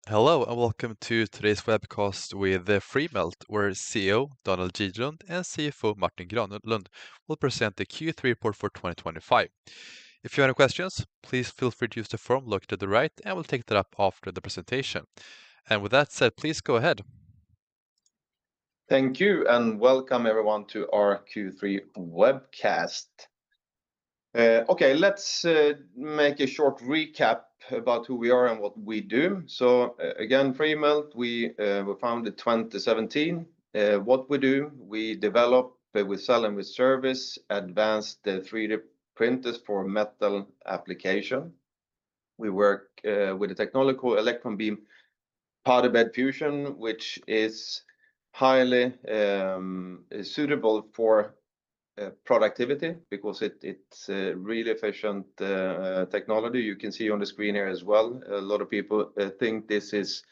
Hello and welcome to today's webcast with Freemelt, where CEO Donald Gidlund and CFO Martin Granlund will present the Q3 report for 2025. If you have any questions, please feel free to use the form located to the right, and we'll take that up after the presentation. And with that said, please go ahead. Thank you, and welcome everyone to our Q3 webcast. Okay, let's make a short recap about who we are and what we do. So again, Freemelt, we were founded in 2017. What we do, we develop, we sell and we service advanced 3D printers for metal application. We work with a technology called electron beam powder bed fusion, which is highly suitable for productivity because it's really efficient technology. You can see on the screen here as well. A lot of people think this is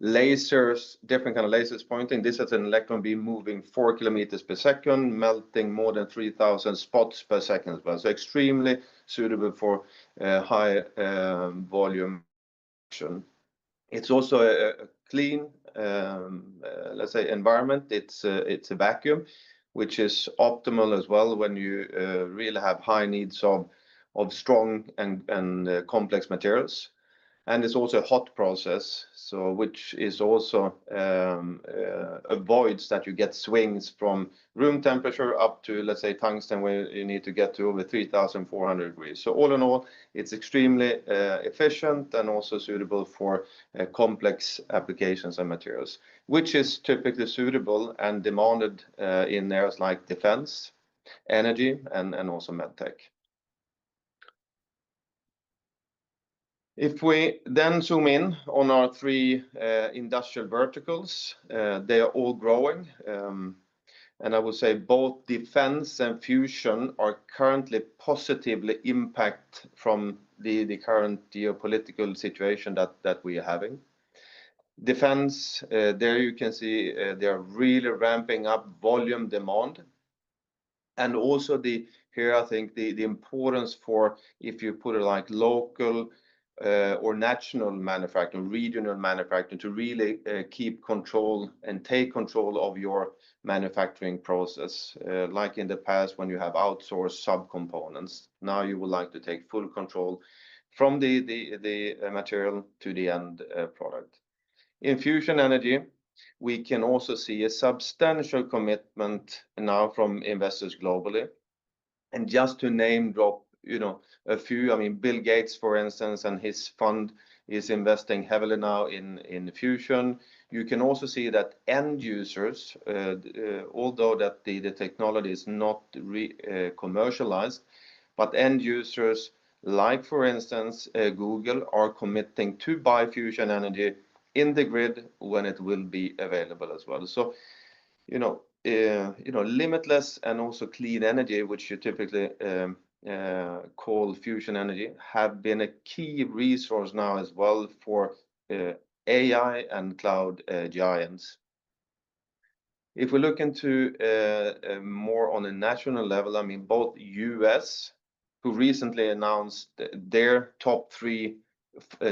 lasers, different kind of lasers pointing. This is an electron beam moving 4 kilometers per second, melting more than 3,000 spots per second as well. So extremely suitable for high volume action. It's also a clean, let's say, environment. It's a vacuum, which is optimal as well when you really have high needs of strong and complex materials. And it's also a hot process, so which is also avoids that you get swings from room temperature up to, let's say, tungsten, where you need to get to over 3,400 degrees. So all in all, it's extremely efficient and also suitable for complex applications and materials, which is typically suitable and demanded in areas like defense, energy, and also medtech. If we then zoom in on our three industrial verticals, they are all growing. And I would say both defense and fusion are currently positively impacted from the current geopolitical situation that we are having. Defense, there you can see they are really ramping up volume demand. And also here I think the importance for, if you put it like local or national manufacturing, regional manufacturing, to really keep control and take control of your manufacturing process. Like in the past when you have outsourced subcomponents, now you would like to take full control from the material to the end product. In fusion energy, we can also see a substantial commitment now from investors globally. And just to name drop, a few, I mean, Bill Gates, for instance, and his fund is investing heavily now in fusion. You can also see that end users, although that the technology is not commercialized, but end users, like for instance, Google, are committing to buy fusion energy in the grid when it will be available as well. So, limitless and also clean energy, which you typically call fusion energy, have been a key resource now as well for AI and cloud giants. If we look into more on a national level, I mean, both US, who recently announced their top 3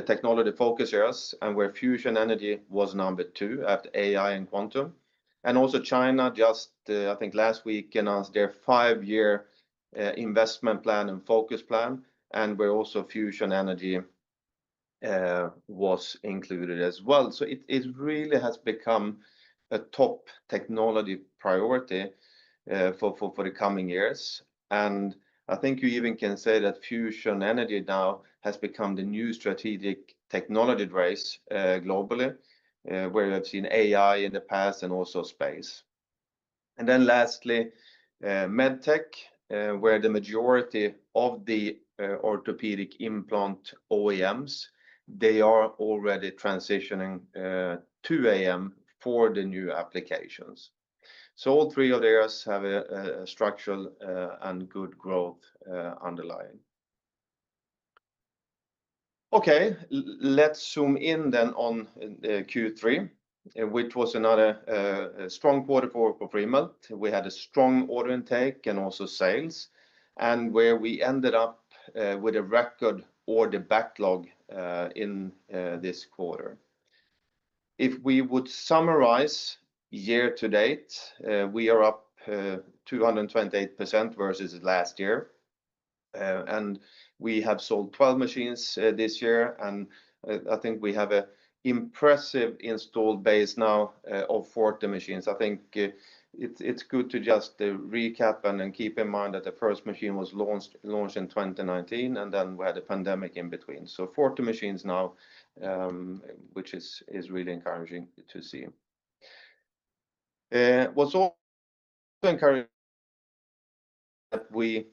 technology focus areas, and where fusion energy was number 2 after AI and quantum. And also China just, I think last week, announced their 5-year investment plan and focus plan, and where also fusion energy was included as well. So it really has become a top technology priority for the coming years. And I think you even can say that fusion energy now has become the new strategic technology race globally, where you have seen AI in the past and also space. And then lastly, medtech, where the majority of the orthopedic implant OEMs, they are already transitioning to AM for the new applications. So all 3 of theirs have a structural and good growth underlying. Okay, let's zoom in then on Q3, which was another strong quarter for Freemelt. We had a strong order intake and also sales, and where we ended up with a record order backlog in this quarter. If we would summarize year to date, we are up 228% versus last year. And we have sold 12 machines this year, and I think we have an impressive installed base now of 40 machines. I think it's good to just recap and keep in mind that the first machine was launched in 2019, and then we had a pandemic in between. So 40 machines now, which is really encouraging to see. What's also encouraging that we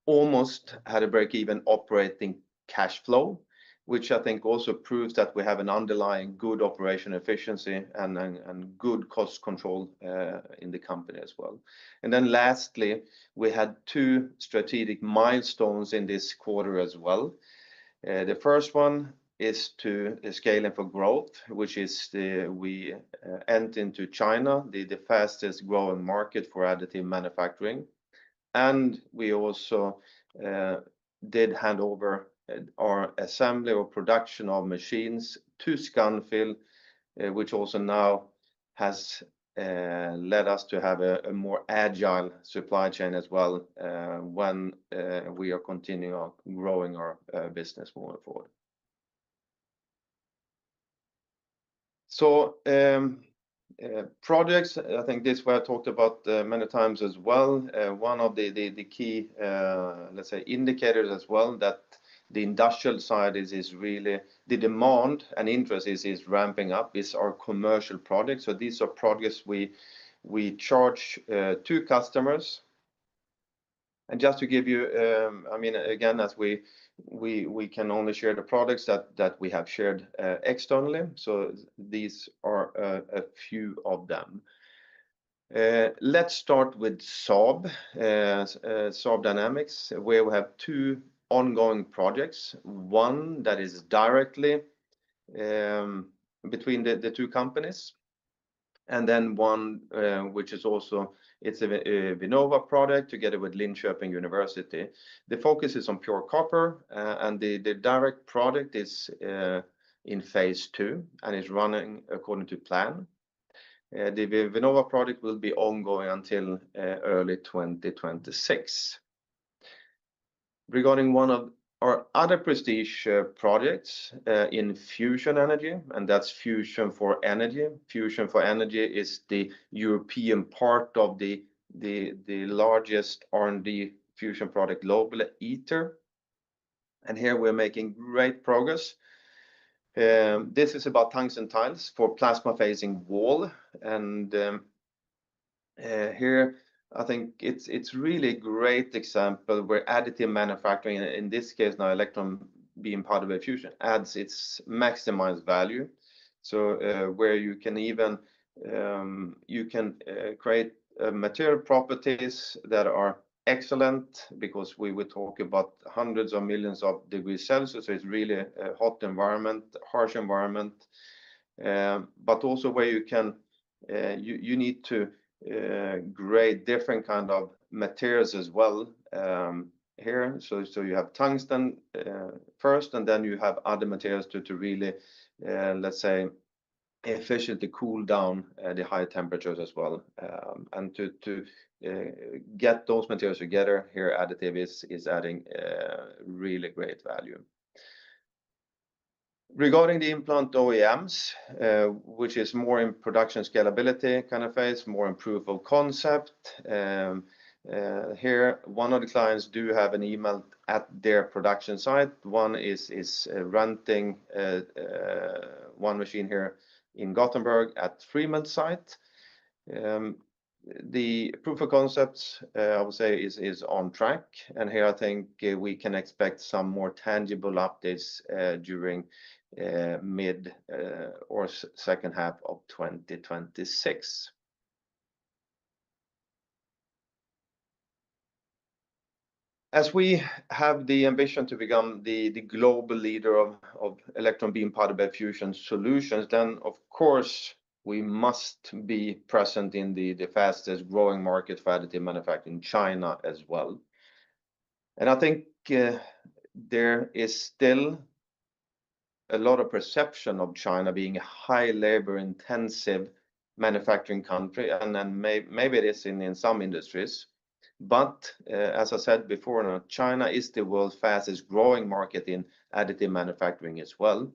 almost had a break-even operating cash flow, which I think also proves that we have an underlying good operation efficiency and good cost control in the company as well. And then lastly, we had 2 strategic milestones in this quarter as well. The first one is to scaling for growth, which is we enter into China, the fastest growing market for additive manufacturing. And we also did hand over our assembly or production of machines to Scanfil, which also now has led us to have a more agile supply chain as well when we are continuing on growing our business moving forward. So projects, I think this we talked about many times as well. One of the key, let's say, indicators as well that the industrial side is really the demand and interest is ramping up is our commercial projects. So these are projects we charge to customers. And just to give you, I mean, again, as we can only share the products that we have shared externally. So these are a few of them. Let's start with Saab, Saab Dynamics, where we have 2 ongoing projects. One that is directly between the 2 companies, and then one which is also it's a Vinnova project together with Linköping University. The focus is on pure copper, and the direct product is in phase 2 and is running according to plan. The Vinnova project will be ongoing until early 2026. Regarding one of our other prestige projects in fusion energy, and that's Fusion for Energy. Fusion for Energy is the European part of the largest R&D fusion project globally, ITER. And here we're making great progress. This is about tungsten tiles for plasma-facing wall, and here I think it's really a great example where additive manufacturing, in this case now electron beam powder bed fusion, adds its maximized value. So where you can even create material properties that are excellent, because we would talk about hundreds of millions of degrees Celsius. So it's really a hot environment, harsh environment, but also where you can you need to grade different kind of materials as well here. So you have tungsten first, and then you have other materials to really let's say efficiently cool down the high temperatures as well, and to get those materials together here, additive is adding really great value. Regarding the implant OEMs, which is more in production scalability kind of phase, more in proof of concept. Here, one of the clients do have an eMELT at their production site. One is renting one machine here in Gothenburg at Freemelt site. The proof of concepts, I would say, is on track. And here I think we can expect some more tangible updates during mid or second half of 2026. As we have the ambition to become the global leader of electron beam powder bed fusion solutions, then of course we must be present in the fastest growing market for additive manufacturing in China as well. And I think there is still a lot of perception of China being a high labor-intensive manufacturing country, and then maybe it is in some industries. But as I said before, China is the world's fastest growing market in additive manufacturing as well.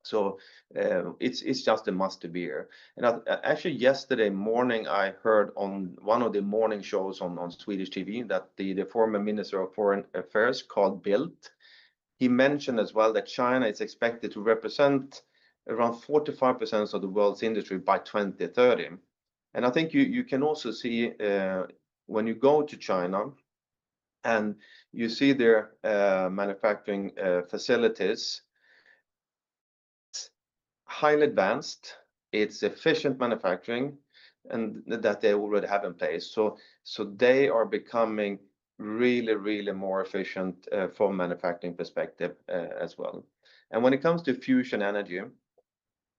So it's just a must to be here. And actually yesterday morning, I heard on one of the morning shows on Swedish TV that the former Minister of Foreign Affairs, Carl Bildt, he mentioned as well that China is expected to represent around 45% of the world's industry by 2030. And I think you can also see when you go to China and you see their manufacturing facilities, it's highly advanced, it's efficient manufacturing, and that they already have in place. So they are becoming really more efficient from manufacturing perspective as well. And when it comes to fusion energy,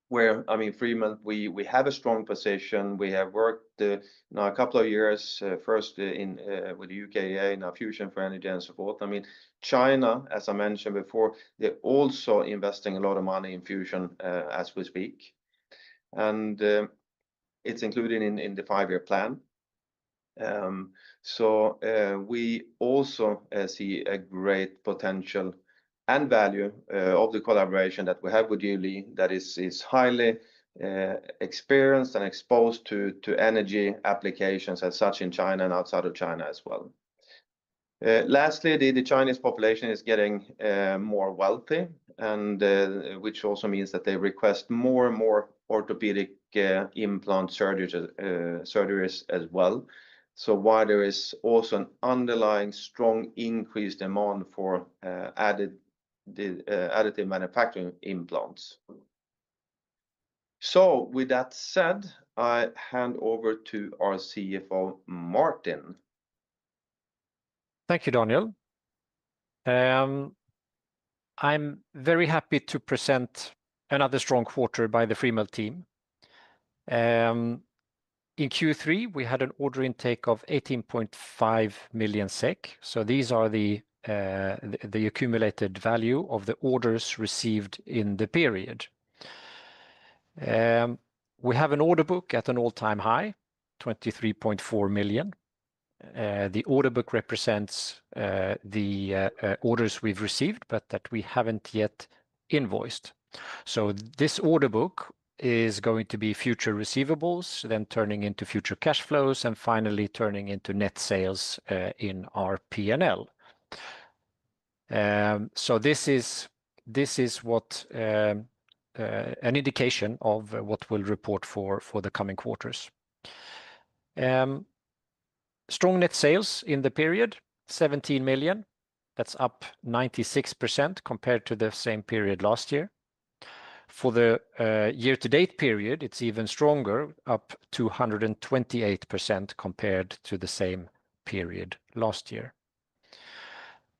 where I mean Freemelt, we have a strong position. We have worked now a couple of years first in with the UKEA, now Fusion for Energy and so forth. I mean China, as I mentioned before, they're also investing a lot of money in fusion as we speak, and it's included in the 5-year plan. So we also see a great potential and value of the collaboration that we have with Yuli, that is highly experienced and exposed to energy applications as such in China and outside of China as well. Lastly, the Chinese population is getting more wealthy, and which also means that they request more and more orthopedic implant surgeries as well. So while there is also an underlying strong increased demand for additive manufacturing implants. So with that said, I hand over to our CFO, Martin. Thank you, Daniel. I'm very happy to present another strong quarter by the Freemelt team. In Q3, we had an order intake of 18.5 million SEK. So these are the accumulated value of the orders received in the period. We have an order book at an all-time high, 23.4 million. The order book represents the orders we've received, but that we haven't yet invoiced. So this order book is going to be future receivables, then turning into future cash flows, and finally turning into net sales in our P&L. So this is what an indication of what we'll report for the coming quarters. Strong net sales in the period, 17 million. That's up 96% compared to the same period last year. For the year-to-date period, it's even stronger, up 228% compared to the same period last year.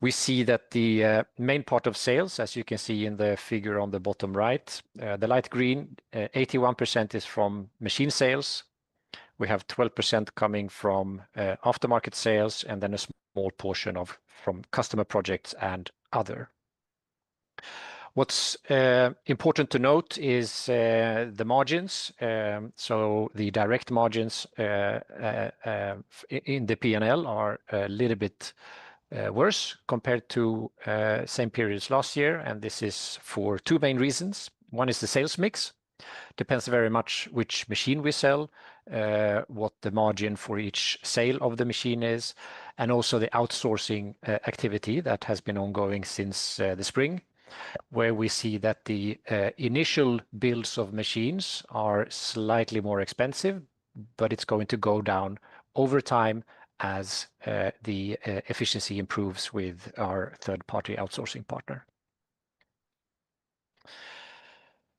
We see that the main part of sales, as you can see in the figure on the bottom right, the light green, 81% is from machine sales. We have 12% coming from aftermarket sales, and then a small portion from customer projects and other. What's important to note is the margins. So the direct margins in the P&L are a little bit worse compared to same periods last year, and this is for two main reasons. One is the sales mix. Depends very much which machine we sell, what the margin for each sale of the machine is, and also the outsourcing activity that has been ongoing since the spring, where we see that the initial builds of machines are slightly more expensive, but it's going to go down over time as the efficiency improves with our third-party outsourcing partner.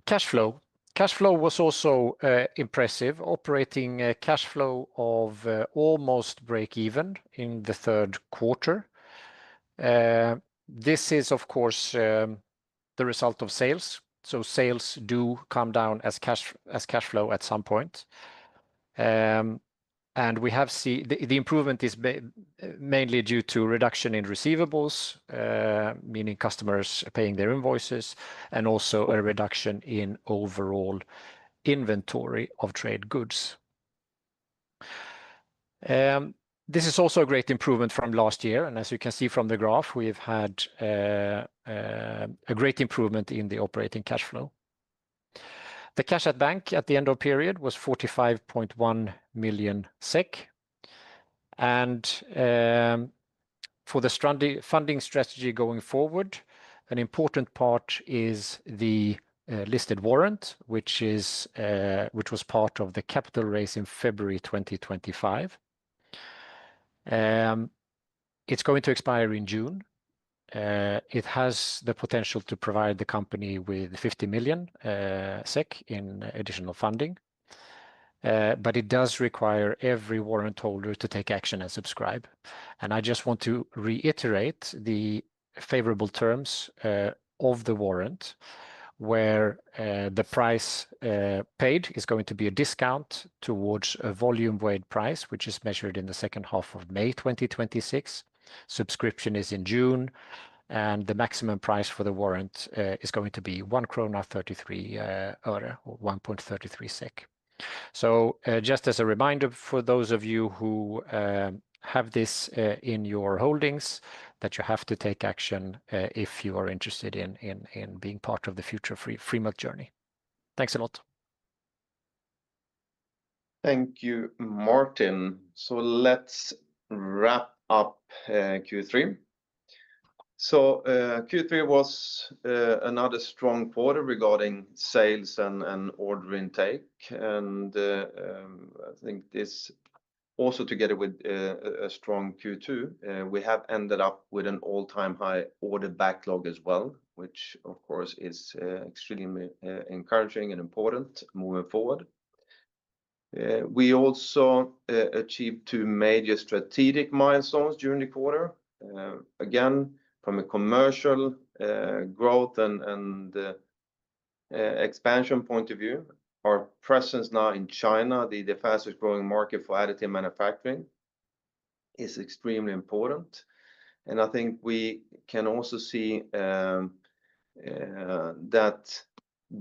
Cash flow. Cash flow was also impressive, operating cash flow of almost break even in the third quarter. This is, of course, the result of sales. So sales do come down as cash flow at some point. And we have seen the improvement is mainly due to reduction in receivables, meaning customers paying their invoices, and also a reduction in overall inventory of trade goods. This is also a great improvement from last year, and as you can see from the graph, we've had a great improvement in the operating cash flow. The cash at bank at the end of period was 45.1 million SEK. And for the funding strategy going forward, an important part is the listed warrant, which was part of the capital raise in February 2025. It's going to expire in June. It has the potential to provide the company with 50 million SEK in additional funding. But it does require every warrant holder to take action and subscribe. And I just want to reiterate the favorable terms of the warrant, where the price paid is going to be a discount towards a volume weighted price, which is measured in the second half of May 2026. Subscription is in June, and the maximum price for the warrant is going to be 1.33 krona or 1.33 SEK. So just as a reminder for those of you who have this in your holdings, that you have to take action if you are interested in being part of the future Freemelt journey. Thanks a lot. Thank you, Martin. So let's wrap up Q3. So Q3 was another strong quarter regarding sales and order intake. And I think this also together with a strong Q2, we have ended up with an all-time high order backlog as well, which of course is extremely encouraging and important moving forward. We also achieved two major strategic milestones during the quarter. Again, from a commercial growth and expansion point of view, our presence now in China, the fastest growing market for additive manufacturing, is extremely important. And I think we can also see that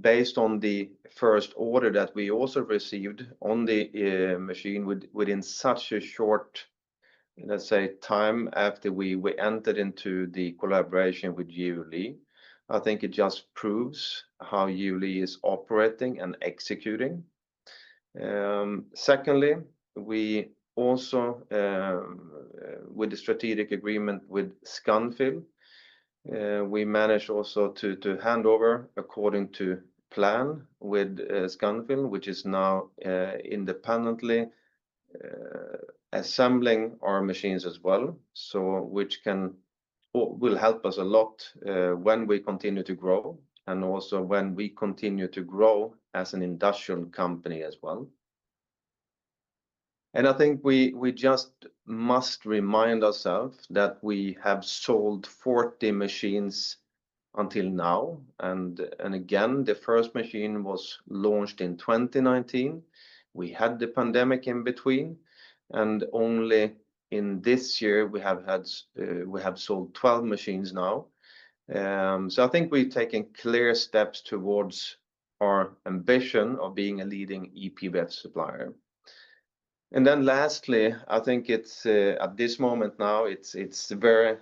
based on the first order that we also received on the machine within such a short, let's say, time after we entered into the collaboration with Jiuli, I think it just proves how Jiuli is operating and executing. Secondly, we also, with the strategic agreement with Scanfil, we managed also to hand over according to plan with Scanfil, which is now independently assembling our machines as well, so which will help us a lot when we continue to grow, and also when we continue to grow as an industrial company as well. And I think we just must remind ourselves that we have sold 40 machines until now, and again, the first machine was launched in 2019. We had the pandemic in between, and only in this year we have sold 12 machines now. So I think we've taken clear steps towards our ambition of being a leading EPBF supplier. And then lastly, I think it's at this moment now, it's very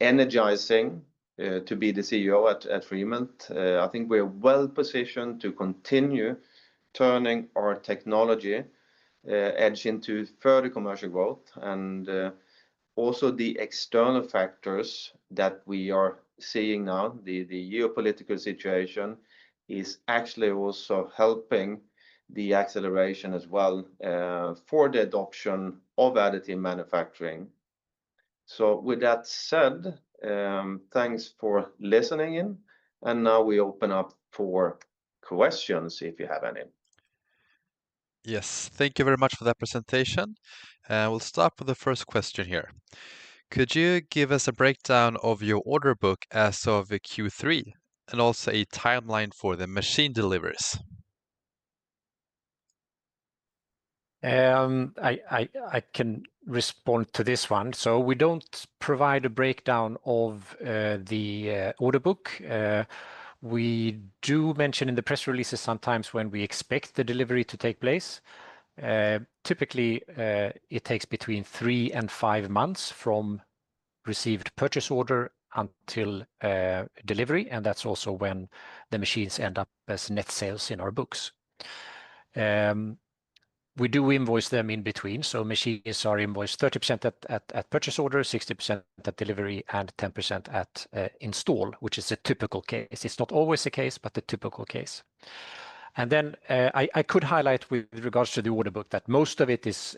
energizing to be the CEO at Freemelt. I think we're well positioned to continue turning our technology edge into further commercial growth, and also the external factors that we are seeing now, the geopolitical situation is actually also helping the acceleration as well for the adoption of additive manufacturing. So with that said, thanks for listening in, and now we open up for questions if you have any. Yes, thank you very much for that presentation. We'll start with the first question here. Could you give us a breakdown of your order book as of Q3 and also a timeline for the machine deliveries? I can respond to this one. So we don't provide a breakdown of the order book. We do mention in the press releases sometimes when we expect the delivery to take place. Typically, it takes between 3 and 5 months from received purchase order until delivery, and that's also when the machines end up as net sales in our books. We do invoice them in between, so machines are invoiced 30% at purchase order, 60% at delivery, and 10% at install, which is a typical case. It's not always the case, but the typical case. And then I could highlight with regards to the order book that most of it is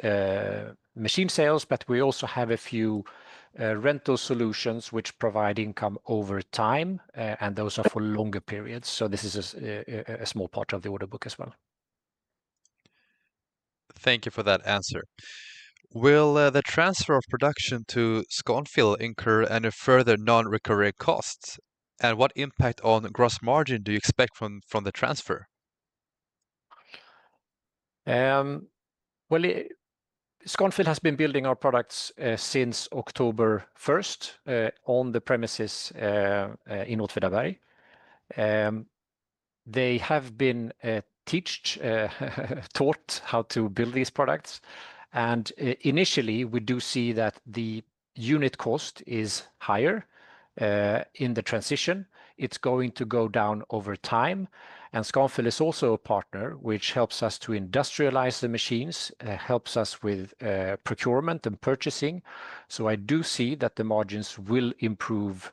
machine sales, but we also have a few rental solutions which provide income over time, and those are for longer periods. So this is a small part of the order book as well. Thank you for that answer. Will the transfer of production to Scanfil incur any further non-recurring costs? And what impact on gross margin do you expect from the transfer? Well, Scanfil has been building our products since October 1st on the premises in Åtvidaberg. They have been taught how to build these products. And initially, we do see that the unit cost is higher in the transition. It's going to go down over time. And Scanfil is also a partner which helps us to industrialize the machines, helps us with procurement and purchasing. So I do see that the margins will improve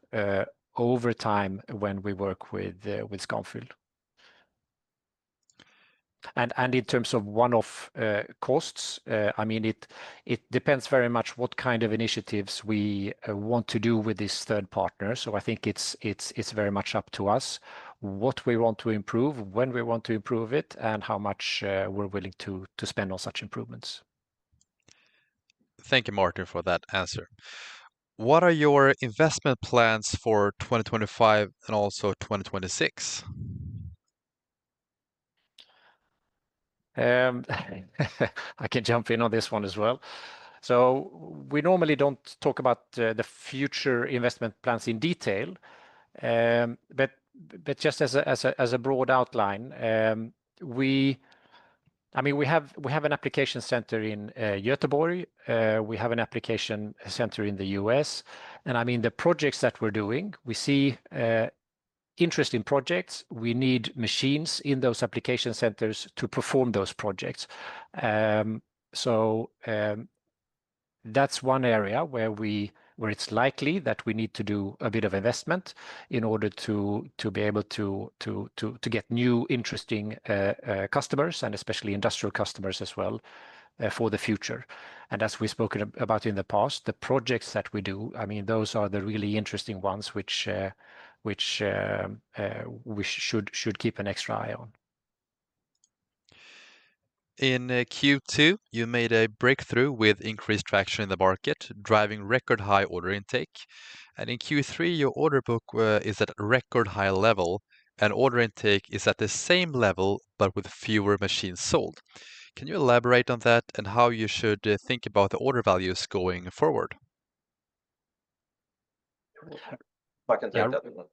over time when we work with Scanfil. And in terms of one-off costs, I mean, it depends very much what kind of initiatives we want to do with this third partner. So I think it's very much up to us what we want to improve, when we want to improve it, and how much we're willing to spend on such improvements. Thank you, Martin, for that answer. What are your investment plans for 2025 and also 2026? I can jump in on this one as well. So we normally don't talk about the future investment plans in detail, but just as a broad outline, we have an application center in Göteborg. We have an application center in the US, and I mean the projects that we're doing, we see interesting projects. We need machines in those application centers to perform those projects. That's one area where it's likely that we need to do a bit of investment in order to be able to get new interesting customers, and especially industrial customers as well, for the future. And as we've spoken about in the past, the projects that we do, I mean, those are the really interesting ones which we should keep an extra eye on. In Q2, you made a breakthrough with increased traction in the market, driving record high order intake. And in Q3, your order book is at a record high level, and order intake is at the same level but with fewer machines sold. Can you elaborate on that and how you should think about the order values going forward? I can take that one.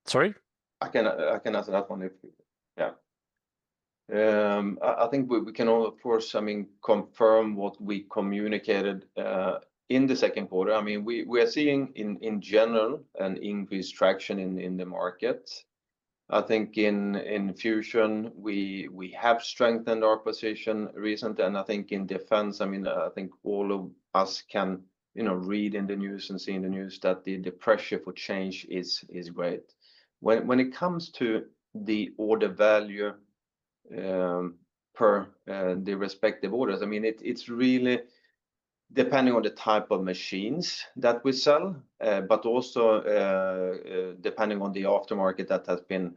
Sorry? I can answer that one if I think we can all, of course, I mean, confirm what we communicated in the second quarter. I mean, we are seeing in general an increased traction in the market. I think in fusion we have strengthened our position recently, and I think in defense, I mean, I think all of us can read in the news and see in the news that the pressure for change is great. When it comes to the order value per the respective orders, I mean, it's really depending on the type of machines that we sell, but also depending on the aftermarket that has been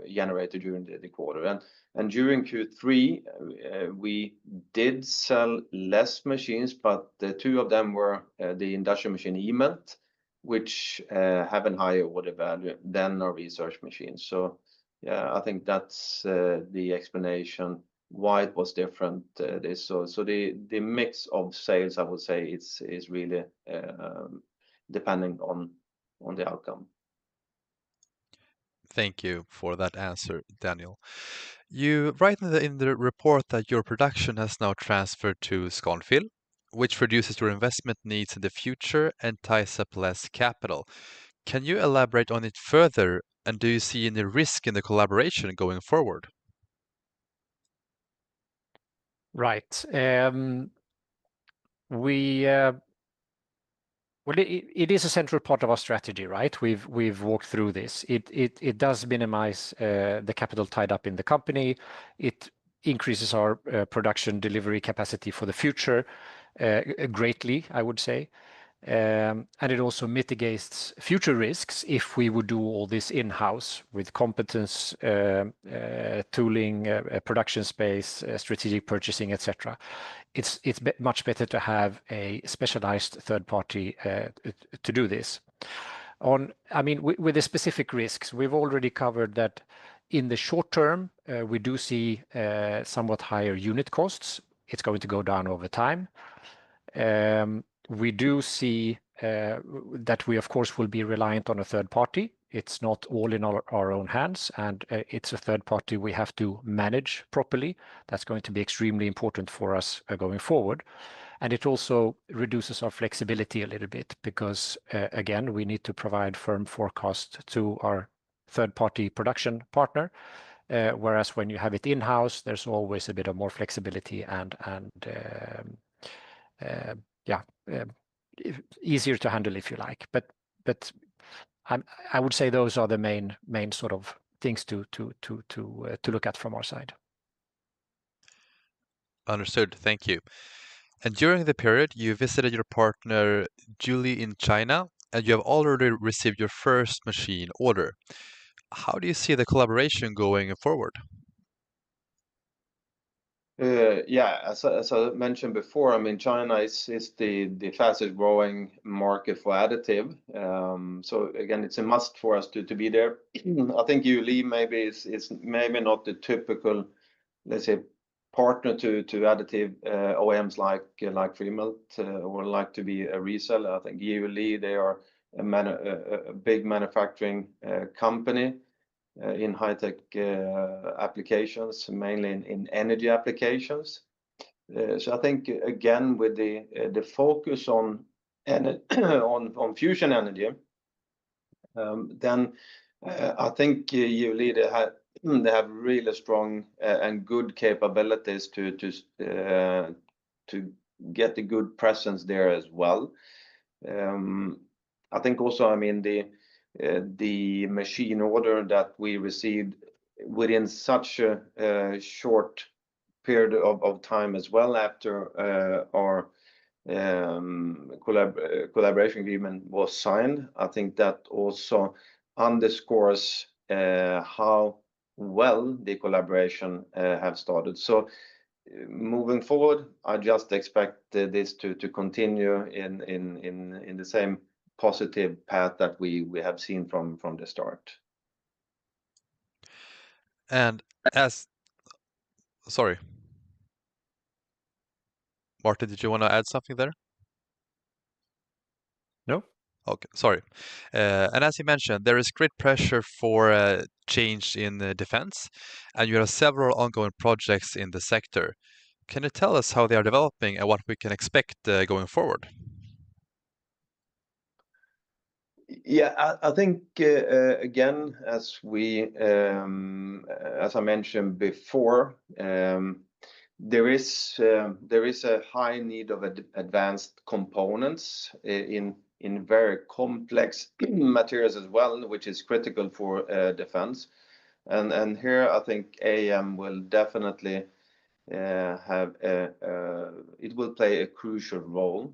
generated during the quarter. And during Q3, we did sell less machines, but the two of them were the industrial machine Embedding, which have a higher order value than our research machines. So yeah, I think that's the explanation why it was different. So the mix of sales, I would say, is really depending on the outcome. Thank you for that answer, Daniel. You write in the report that your production has now transferred to Scanfil, which reduces your investment needs in the future and ties up less capital. Can you elaborate on it further, and do you see any risk in the collaboration going forward? Right. Well, it is a central part of our strategy, right? We've walked through this. It does minimize the capital tied up in the company. It increases our production delivery capacity for the future greatly, I would say. And it also mitigates future risks if we would do all this in-house with competence, tooling, production space, strategic purchasing, etc. It's much better to have a specialized third party to do this. With the specific risks, we've already covered that in the short term, we do see somewhat higher unit costs. It's going to go down over time. We do see that we, of course, will be reliant on a third party. It's not all in our own hands, and it's a third party we have to manage properly. That's going to be extremely important for us going forward. And it also reduces our flexibility a little bit because, again, we need to provide firm forecast to our third-party production partner. Whereas when you have it in-house, there's always a bit of more flexibility and easier to handle, if you like. But I would say those are the main sort of things to look at from our side. Understood. Thank you. And during the period, you visited your partner Julie in China, and you have already received your first machine order. How do you see the collaboration going forward? As I mentioned before, China is the fastest growing market for additive. So again, it's a must for us to be there. I think Julie maybe is maybe not the typical, let's say, partner to additive OEMs like Freemelt or like to be a reseller. I think Julie, they are a big manufacturing company in high-tech applications, mainly in energy applications. So I think again with the focus on fusion energy, then I think Julie they have really strong and good capabilities to get a good presence there as well. I think also the machine order that we received within such a short period of time as well after our collaboration agreement was signed. I think that also underscores how well the collaboration have started. So moving forward, I just expect this to continue in the same positive path that we have seen from the start. And sorry, Martin, did you want to add something there? No? Okay, sorry. And as you mentioned, there is great pressure for change in defense, and you have several ongoing projects in the sector. Can you tell us how they are developing and what we can expect going forward? Yeah, I think again, as I mentioned before, there is a high need of advanced components in very complex materials as well, which is critical for defense. And here I think AM will definitely it will play a crucial role.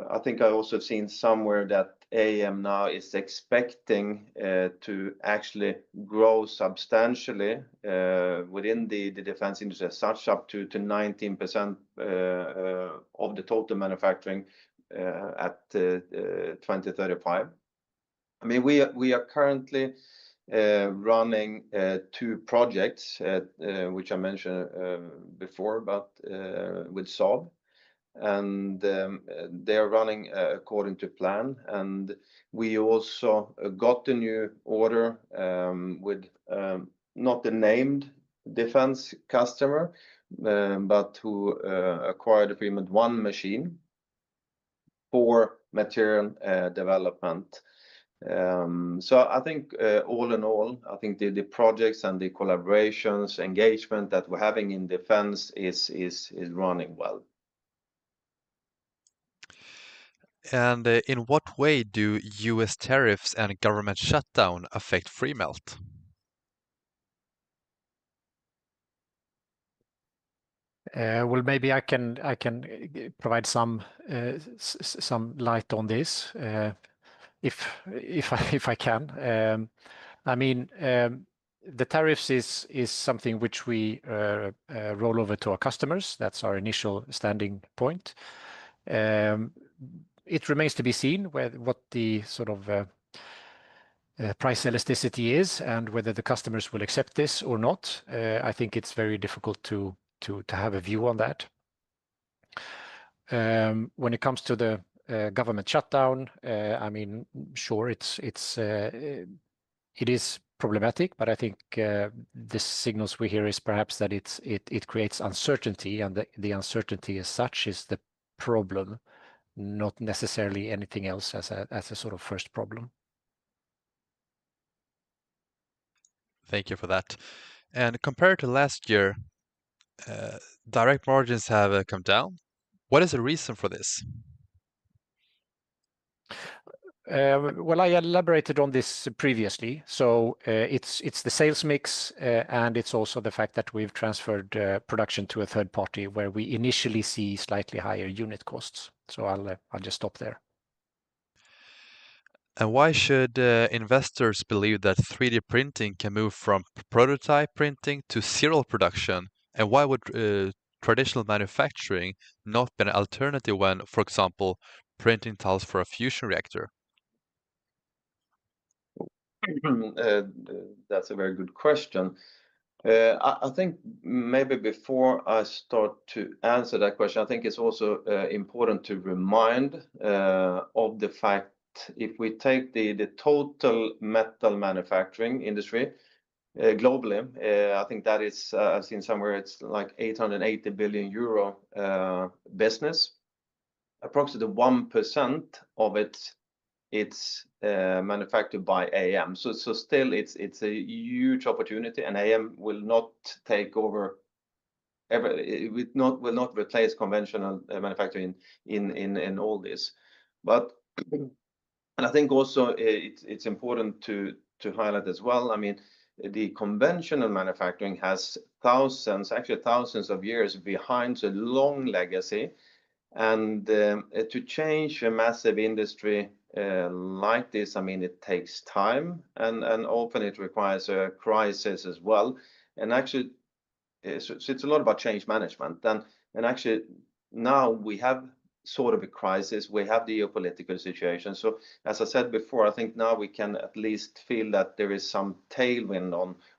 I think I also seen somewhere that AM now is expecting to actually grow substantially within the defense industry as such, up to 19% of the total manufacturing at 2035. We are currently running 2 projects, which I mentioned before about with Saab. And they are running according to plan. And we also got a new order with not a named defense customer, but who acquired a Freemelt 1 machine for material development. So I think all in all, I think the projects and the collaborations, engagement that we're having in defense is running well. And in what way do US tariffs and government shutdown affect Freemelt? Well, maybe I can provide some light on this, if I can. I mean, the tariffs is something which we roll over to our customers. That's our initial standing point. It remains to be seen what the sort of price elasticity is and whether the customers will accept this or not. I think it's very difficult to have a view on that. When it comes to the government shutdown, I mean, sure, it is problematic, but I think the signals we hear is perhaps that it creates uncertainty, and the uncertainty as such is the problem, not necessarily anything else as a sort of first problem. Thank you for that. And compared to last year, direct margins have come down. What is the reason for this? Well, I elaborated on this previously. So it's the sales mix, and it's also the fact that we've transferred production to a third party where we initially see slightly higher unit costs. So I'll just stop there. And why should investors believe that 3D printing can move from prototype printing to serial production? And why would traditional manufacturing not be an alternative when, for example, printing tiles for a fusion reactor? That's a very good question. I think maybe before I start to answer that question, I think it's also important to remind of the fact, if we take the total metal manufacturing industry globally, I think that is, I've seen somewhere it's like 880 billion euro business. Approximately 1% of it's manufactured by AM. So still it's a huge opportunity, and AM will not take over ever. It will not replace conventional manufacturing in all this. But and I think also it's important to highlight as well. I mean, the conventional manufacturing has thousands of years behind, so long legacy. And to change a massive industry like this, I mean, it takes time, and often it requires a crisis as well. And actually, so it's a lot about change management. And actually, now we have sort of a crisis. We have the geopolitical situation. So as I said before, I think now we can at least feel that there is some tailwind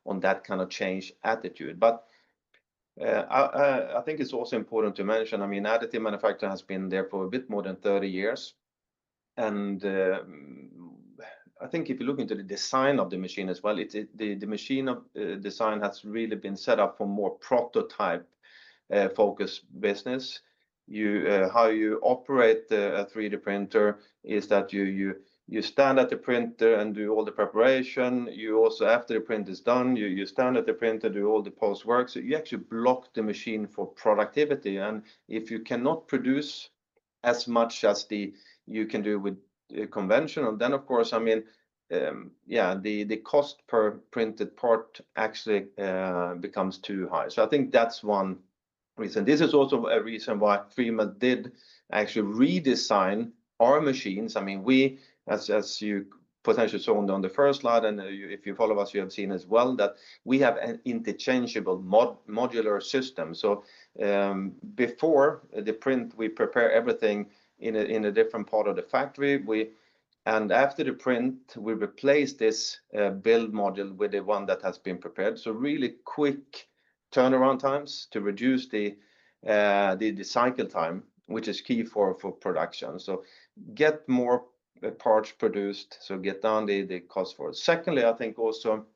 on that kind of change attitude. But I think it's also important to mention, I mean, additive manufacturing has been there for a bit more than 30 years. And I think if you look into the design of the machine as well, the machine of design has really been set up for more prototype focused business. How you operate a 3D printer is that you stand at the printer and do all the preparation. You also, after the print is done, you stand at the printer, do all the post work. So you actually block the machine for productivity. And if you cannot produce as much as you can do with conventional, then of course, I mean, the cost per printed part actually becomes too high. So I think that's one reason. This is also a reason why Freemelt did actually redesign our machines. I mean, we, as you potentially saw on the first slide, and if you follow us, you have seen as well that we have an interchangeable modular system. So before the print, we prepare everything in a different part of the factory. And after the print, we replace this build module with the one that has been prepared. So really quick turnaround times to reduce the cycle time, which is key for production. So get more parts produced, so get down the cost for it. Secondly, I think also,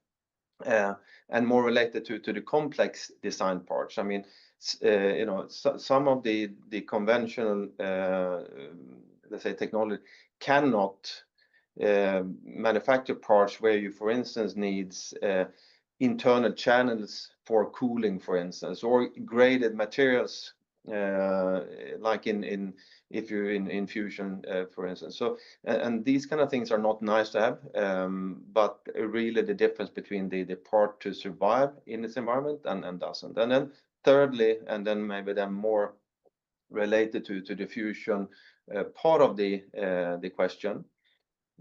and more related to the complex design parts. I mean, you know, some of the conventional, let's say, technology cannot manufacture parts where you, for instance, needs internal channels for cooling, for instance, or graded materials, like if you're in fusion, for instance. So, and these kind of things are not nice to have, but really the difference between the part to survive in this environment and doesn't. And then thirdly, and then maybe then more related to the fusion part of the question.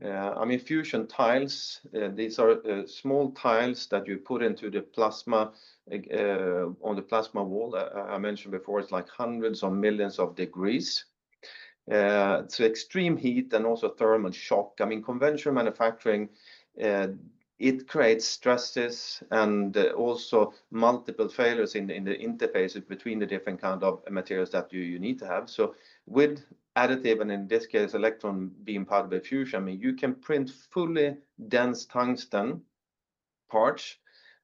I mean, fusion tiles, these are small tiles that you put into the plasma, on the plasma wall. I mentioned before, it's like hundreds of millions of degrees. So extreme heat and also thermal shock. I mean, conventional manufacturing, it creates stresses and also multiple failures in the interfaces between the different kind of materials that you need to have. So with additive, and in this case electron beam powder bed fusion, I mean, you can print fully dense tungsten parts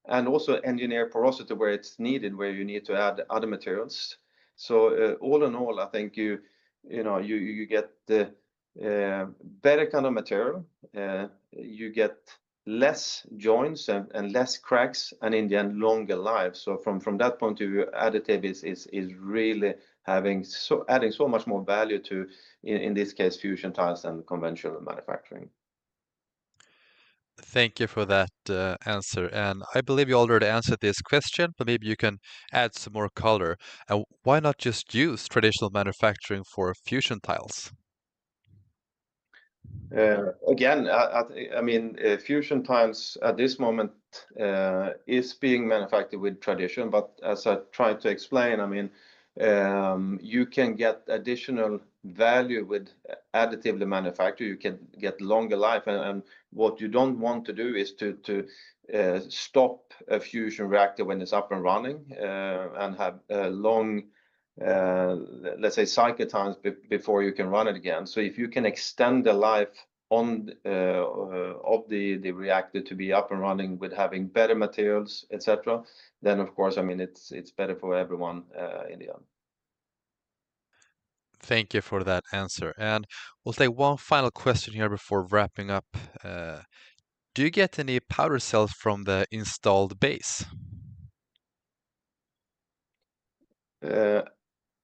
and also engineer porosity where it's needed, where you need to add other materials. So all in all, I think you get the better kind of material, you get less joints and less cracks, and in the end longer life. So from that point of view, additive is really adding so much more value to, in this case, fusion tiles than conventional manufacturing. Thank you for that answer. And I believe you already answered this question, but maybe you can add some more color. And why not just use traditional manufacturing for fusion tiles? Again, I mean, fusion tiles at this moment is being manufactured with tradition, but as I tried to explain, I mean, you can get additional value with additively manufactured. You can get longer life, and what you don't want to do is to stop a fusion reactor when it's up and running, and have long, let's say, cycle times before you can run it again. So if you can extend the life of the reactor to be up and running with having better materials, etc., then of course, I mean, it's better for everyone in the end. Thank you for that answer. And we'll take one final question here before wrapping up. Do you get any powder cells from the installed base?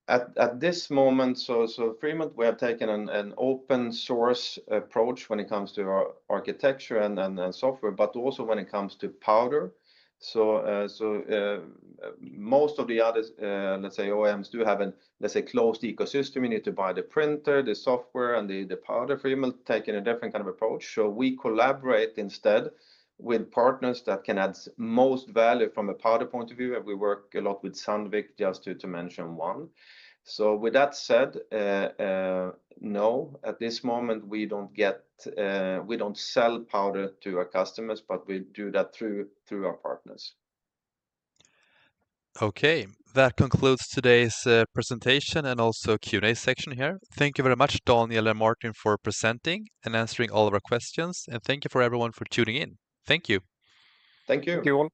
At this moment, so Freemelt, we have taken an open source approach when it comes to our architecture and software, but also when it comes to powder. So most of the other, let's say, OEMs do have let's say, closed ecosystem. You need to buy the printer, the software, and the powder. Freemelt taking a different kind of approach. So we collaborate instead with partners that can add most value from a powder point of view, and we work a lot with Sandvik, just to mention one. So with that said, no, at this moment we don't sell powder to our customers, but we do that through our partners. Okay, that concludes today's presentation and also Q&A section here. Thank you very much, Daniel and Martin, for presenting and answering all of our questions, and thank you for everyone for tuning in. Thank you. Thank you. Thank you all.